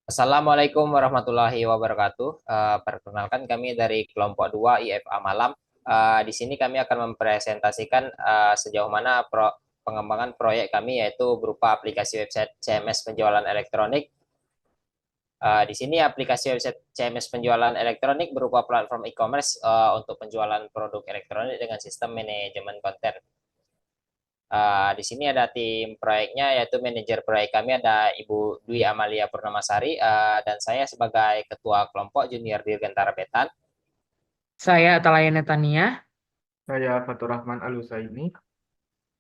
Assalamualaikum warahmatullahi wabarakatuh. Perkenalkan kami dari kelompok 2 IFA Malam. Di sini kami akan mempresentasikan sejauh mana pengembangan proyek kami yaitu berupa aplikasi website CMS penjualan elektronik. Di sini aplikasi website CMS penjualan elektronik berupa platform e-commerce untuk penjualan produk elektronik dengan sistem manajemen konten. Di sini ada tim proyeknya, yaitu manajer proyek kami ada Ibu Dwi Amalia Purnamasari, dan saya sebagai ketua kelompok junior Dirgantara Betan. Saya Atalaya Netania. Saya Fatur Rahman Alusaini.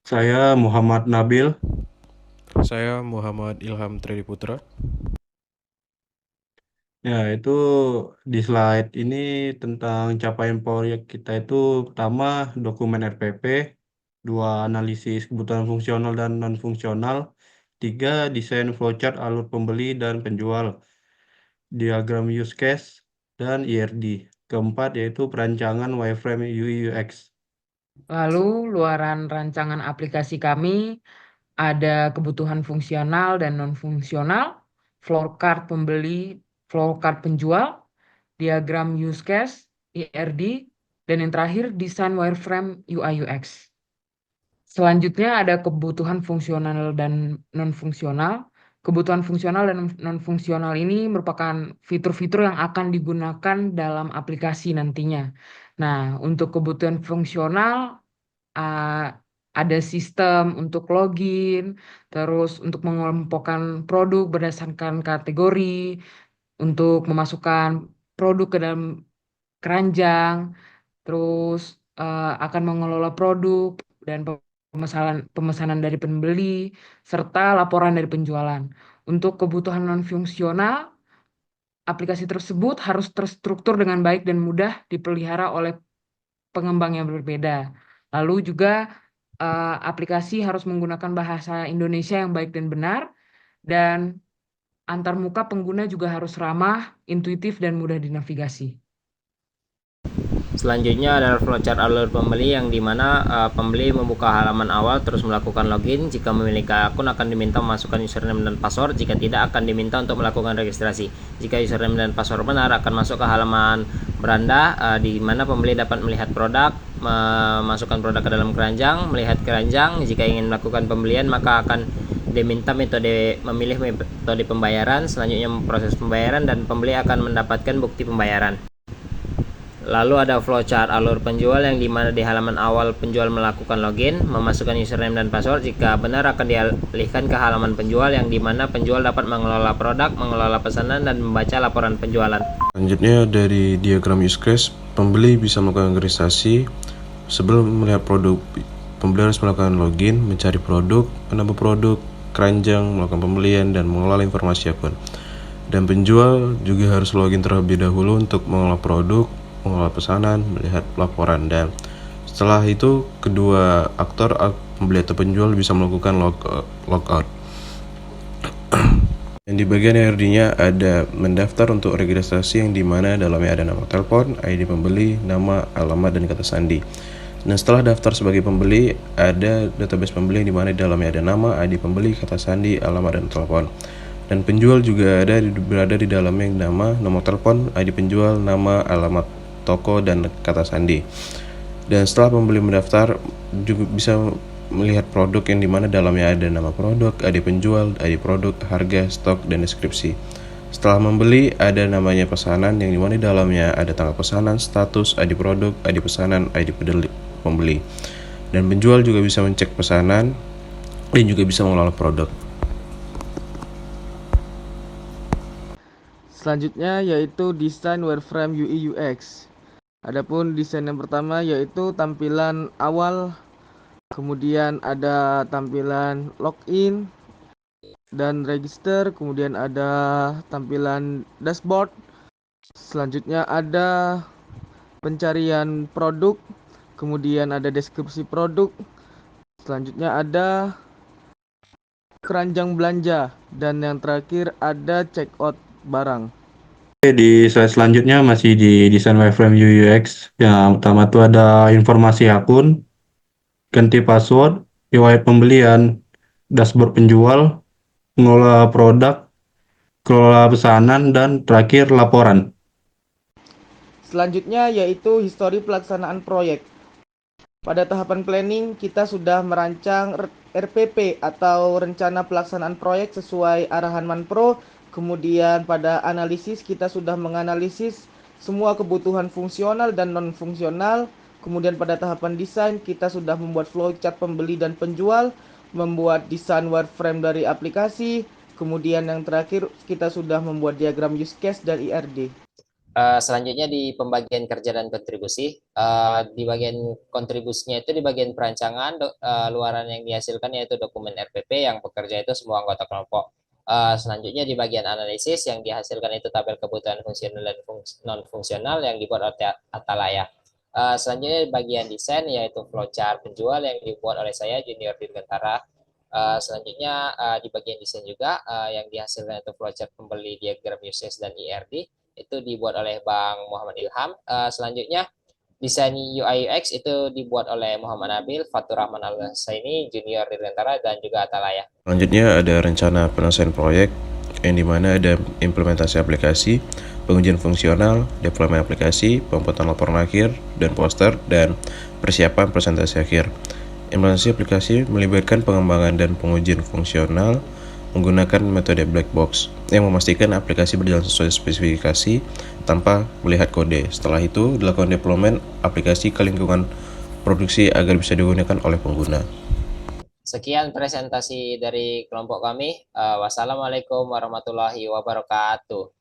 Saya Muhammad Nabil. Saya Muhammad Ilham Tridiputra. Ya, itu di slide ini tentang capaian proyek kita itu pertama dokumen RPP, dua analisis kebutuhan fungsional dan non-fungsional, tiga desain flowchart alur pembeli dan penjual, diagram use case, dan IRD. Keempat yaitu perancangan wireframe UI UX. Lalu luaran rancangan aplikasi kami ada kebutuhan fungsional dan non-fungsional, flow chart pembeli, flow chart penjual, diagram use case, IRD, dan yang terakhir desain wireframe UI UX. Selanjutnya ada kebutuhan fungsional dan non-fungsional. Kebutuhan fungsional dan non-fungsional ini merupakan fitur-fitur yang akan digunakan dalam aplikasi nantinya. Nah, untuk kebutuhan fungsional uh, ada sistem untuk login, terus untuk mengelompokkan produk berdasarkan kategori, untuk memasukkan produk ke dalam keranjang, terus akan mengelola produk dan pemesanan dari pembeli, serta laporan dari penjualan. Untuk kebutuhan non-fungsional, aplikasi tersebut harus terstruktur dengan baik dan mudah dipelihara oleh pengembang yang berbeda. Lalu juga aplikasi harus menggunakan bahasa Indonesia yang baik dan benar, dan antarmuka pengguna juga harus ramah, intuitif, dan mudah dinavigasi. Selanjutnya adalah flowchart alur pembeli yang dimana pembeli membuka halaman awal terus melakukan login. Jika memiliki akun akan diminta memasukkan username dan password. Jika tidak akan diminta untuk melakukan registrasi. Jika username dan password benar akan masuk ke halaman beranda di mana pembeli dapat melihat produk, memasukkan produk ke dalam keranjang, melihat keranjang. Jika ingin melakukan pembelian maka akan diminta memilih metode pembayaran. Selanjutnya proses pembayaran dan pembeli akan mendapatkan bukti pembayaran. Lalu ada flowchart alur penjual yang dimana di halaman awal penjual melakukan login, memasukkan username dan password. Jika benar akan dialihkan ke halaman penjual yang dimana penjual dapat mengelola produk, mengelola pesanan, dan membaca laporan penjualan. Selanjutnya dari diagram use case, pembeli bisa melakukan registrasi. Sebelum melihat produk, pembeli harus melakukan login, mencari produk, menambah produk, keranjang, melakukan pembelian, dan mengelola informasi akun. Dan penjual juga harus login terlebih dahulu untuk mengelola produk, mengelola pesanan, melihat laporan, dan setelah itu kedua aktor pembeli atau penjual bisa melakukan logout. Dan di bagian IRD-nya ada mendaftar untuk registrasi yang dimana dalamnya ada nama telepon, ID pembeli, nama, alamat, dan kata sandi. Dan setelah daftar sebagai pembeli ada database pembeli yang dimana di dalamnya ada nama, ID pembeli, kata sandi, alamat, dan telepon. Dan penjual juga berada di dalamnya yang nama, nomor telepon, ID penjual, nama, alamat toko, dan kata sandi. Dan setelah pembeli mendaftar juga bisa melihat produk yang dimana dalamnya ada nama produk, ID penjual, ID produk, harga, stok, dan deskripsi. Setelah membeli ada namanya pesanan yang dimana di dalamnya ada tanggal pesanan, status, ID produk, ID pesanan, ID pembeli. Dan penjual juga bisa mencek pesanan dan juga bisa mengelola produk. Selanjutnya yaitu desain wireframe UI UX. Adapun desain yang pertama yaitu tampilan awal, kemudian ada tampilan login dan register, kemudian ada tampilan dashboard. Selanjutnya ada pencarian produk, kemudian ada deskripsi produk. Selanjutnya ada keranjang belanja, dan yang terakhir ada checkout barang. Oke, di slide selanjutnya masih di desain wireframe UI UX. Yang pertama tuh ada informasi akun, ganti password, riwayat pembelian, dashboard penjual, mengelola produk, kelola pesanan, dan terakhir laporan. Selanjutnya yaitu histori pelaksanaan proyek. Pada tahapan planning, kita sudah merancang RPP atau rencana pelaksanaan proyek sesuai arahan Manpro. Kemudian pada analisis, kita sudah menganalisis semua kebutuhan fungsional dan non-fungsional. Kemudian pada tahapan desain, kita sudah membuat flowchart pembeli dan penjual, membuat desain wireframe dari aplikasi. Kemudian yang terakhir, kita sudah membuat diagram use case dan IRD. Selanjutnya di pembagian kerja dan kontribusi, di bagian kontribusinya itu di bagian perancangan luaran yang dihasilkan yaitu dokumen RPP yang bekerja itu semua anggota kelompok. Selanjutnya di bagian analisis yang dihasilkan itu tabel kebutuhan fungsional dan non fungsional yang dibuat oleh Atalaya. Selanjutnya di bagian desain yaitu flowchart penjual yang dibuat oleh saya Junior Dirgantara. Selanjutnya di bagian desain juga yang dihasilkan itu flowchart pembeli, diagram usage dan IRD itu dibuat oleh Bang Muhammad Ilham. Selanjutnya desain UI UX itu dibuat oleh Muhammad Nabil, Fatur Rahman Al-Saini, Junior Dirgantara dan juga Atalaya. Selanjutnya ada rencana penyelesaian proyek yang dimana ada implementasi aplikasi, pengujian fungsional, deployment aplikasi, pembuatan laporan akhir dan poster, dan persiapan presentasi akhir. Implementasi aplikasi melibatkan pengembangan dan pengujian fungsional menggunakan metode black box yang memastikan aplikasi berjalan sesuai spesifikasi tanpa melihat kode. Setelah itu dilakukan deployment aplikasi ke lingkungan produksi agar bisa digunakan oleh pengguna. Sekian presentasi dari kelompok kami. Wassalamualaikum warahmatullahi wabarakatuh.